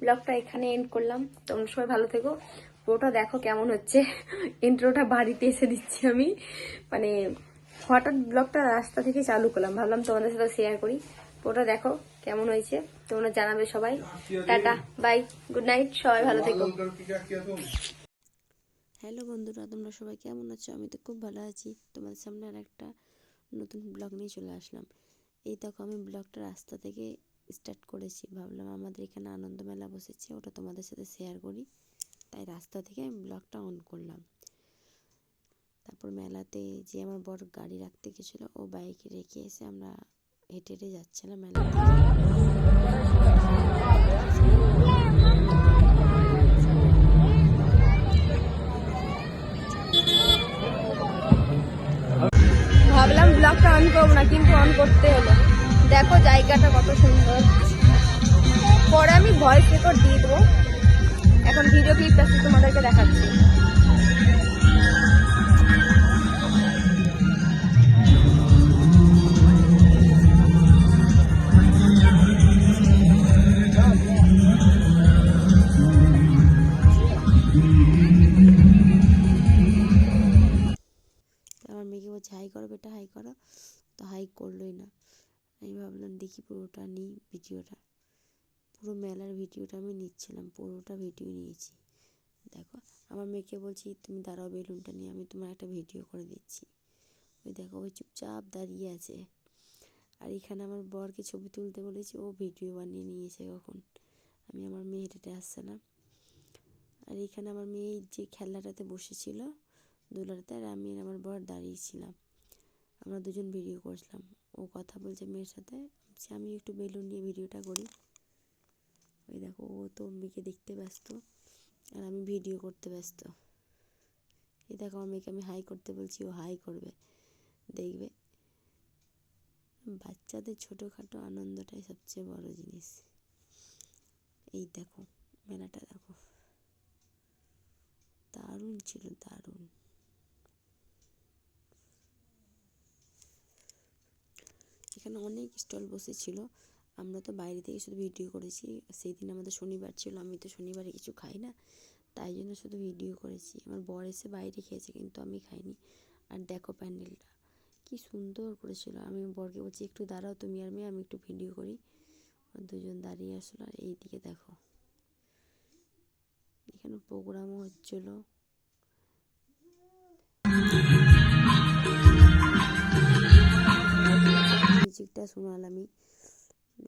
ব্লগটা এখানে এন্ড করলাম। তোমরা সবাই ভালো থেকো। পুরোটা দেখো কেমন হচ্ছে। ইন্ট্রোটা বাড়িতে এসে দিচ্ছি আমি, মানে হঠাৎ ব্লগটা রাস্তা থেকে চালু করলাম, ভাবলাম তোমাদের সাথে শেয়ার করি। পুরোটা দেখো কেমন হয়েছে, তোমরা জানাবে সবাই। টাটা বাই, গুড নাইট, সবাই ভালো থেকো। হ্যালো বন্ধুরা, তোমরা সবাই কেমন আছো? আমি তো খুব ভালো আছি। তোমাদের সামনে আর একটা নতুন ব্লগ নিয়ে চলে আসলাম। এই দেখো, আমি ব্লগটা রাস্তা থেকে স্টার্ট করেছি। ভাবলাম আমাদের এখানে আনন্দ মেলা বসেছে, ওটা তোমাদের সাথে শেয়ার করি, তাই রাস্তা থেকে আমি ব্লগটা অন করলাম। তারপর মেলাতে যে আমার বড় গাড়ি রাখতে গেছিলো, ও বাইক রেখে এসে আমরা হেঁটে হেঁটে যাচ্ছিলাম মেলা থেকে। ভাবলাম ব্লগটা অন করবো না, কিন্তু অন করতে হলো। দেখো জায়গাটা কত সুন্দর। পরে আমি ভয়েস রেকর্ড দিয়ে দেবো, এখন ভিডিও ক্লিপটা তোমাদেরকে দেখাচ্ছি। আমার মেয়েকে বলছে হাই করো বেটা, হাই করো, তো হাই করলোই না। আমি ভাবলাম দেখি পুরোটা নিই ভিডিওটা। পুরো মেলার ভিডিওটা আমি নিচ্ছিলাম, পুরোটা ভিডিও নিয়েছি। দেখো, আমার মেয়েকে বলছি তুমি দাঁড়াও, বেলুনটা নিয়ে আমি তোমার একটা ভিডিও করে দিচ্ছি। ওই দেখো, ওই চুপচাপ দাঁড়িয়ে আছে। আর এখানে আমার বরকে ছবি তুলতে বলেছি, ও ভিডিও বানিয়ে নিয়েছে কখন। আমি আমার মেয়ে হেঁটে আসছিলাম। আর এখানে আমার মেয়ে যে খেলনাটাতে বসেছিল দোলনাতে, আর আমি আমার বর দাঁড়িয়েছিলাম। আমরা দুজন ভিডিও করছিলাম। ও কথা বলছে মেয়ের সাথে, আমি একটু বেলুন নিয়ে ভিডিওটা করি। ওই দেখো, ও তো মেয়েকে দেখতে ব্যস্ত আর আমি ভিডিও করতে ব্যস্ত। এই দেখো, আমার মেয়েকে আমি হাই করতে বলছি, ও হাই করবে, দেখবে। বাচ্চাদের ছোটোখাটো আনন্দটাই সবচেয়ে বড় জিনিস। এই দেখো মেলাটা, দেখো দারুণ ছিল, দারুণ। এখানে অনেক স্টল বসেছিল। আমরা তো বাইরে থেকে শুধু ভিডিও করেছি। সেই দিন আমাদের শনিবার ছিল, আমি তো শনিবারে কিছু খাই না, তাই জন্য শুধু ভিডিও করেছি। আমার বর এসে বাইরে খেয়েছে, কিন্তু আমি খাইনি। আর দেখো প্যান্ডেলটা কি সুন্দর করেছিল। আমি বরকে বলছি একটু দাঁড়াও তুমি আর মেয়ে, আমি একটু ভিডিও করি। দুজন দাঁড়িয়ে আসলো। আর এইদিকে দেখো, এখানে প্রোগ্রামও হচ্ছিল। মিউজিকটা শোনালামই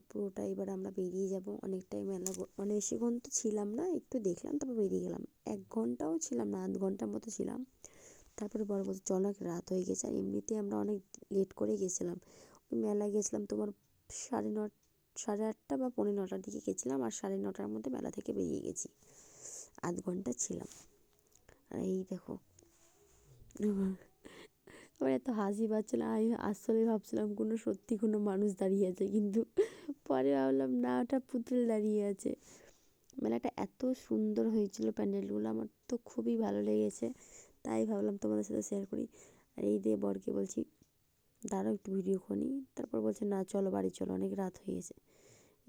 পুরোটা। এবার আমরা বেরিয়ে যাব। অনেকটাই মেলা, মানে বেশিক্ষণ তো ছিলাম না, একটু দেখলাম তারপর বেরিয়ে গেলাম। 1 ঘন্টাও ছিলাম না, 0.5 ঘন্টার মতো ছিলাম। তারপরে বড় বলছে চল, অনেক রাত হয়ে গেছে। আর এমনিতে আমরা অনেক লেট করে গেছিলাম। ওই মেলায় গেছিলাম তোমার 9:30, 8:30 বা 9:45 দিকে গেছিলাম, আর 9:30 মধ্যে মেলা থেকে বেরিয়ে গেছি। 0.5 ঘন্টা ছিলাম। আর এই দেখো, আমার এত হাসি পাচ্ছিল। আমি আসলে ভাবছিলাম সত্যি কোনো মানুষ দাঁড়িয়ে আছে, কিন্তু পরে ভাবলাম না, ওটা পুতুল দাঁড়িয়ে আছে। মেলাটা এত সুন্দর হয়েছিল, প্যান্ডেলগুলো আমার তো খুবই ভালো লেগেছে, তাই ভাবলাম তোমাদের সাথে শেয়ার করি। আর এই দিয়ে বরকে বলছি দাঁড়াও একটু ভিডিও করি। তারপর বলছে না চলো বাড়ি চলো, অনেক রাত হয়ে গেছে।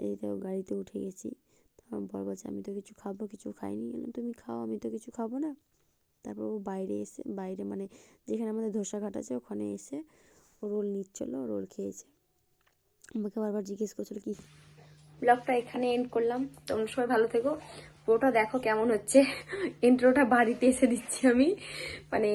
এই তো গাড়িতে উঠে গেছি। তখন বর বলছে আমি তো কিছু খাবো, কিছু খাইনি। বললাম তুমি খাও, আমি তো কিছু খাবো না। তারপর ও বাইরে মানে যেখানে আমাদের ধোসাঘাট আছে ওখানে এসে ও রোল নিচ্ছিলো, রোল খেয়েছে। আমাকে বারবার জিজ্ঞেস করছিল কি। ব্লগটা এখানে এন্ড করলাম। তোমরা সবাই ভালো থেকো। পুরোটা দেখো কেমন হচ্ছে। ইন্ট্রোটা বাড়িতে এসে দিচ্ছি আমি, মানে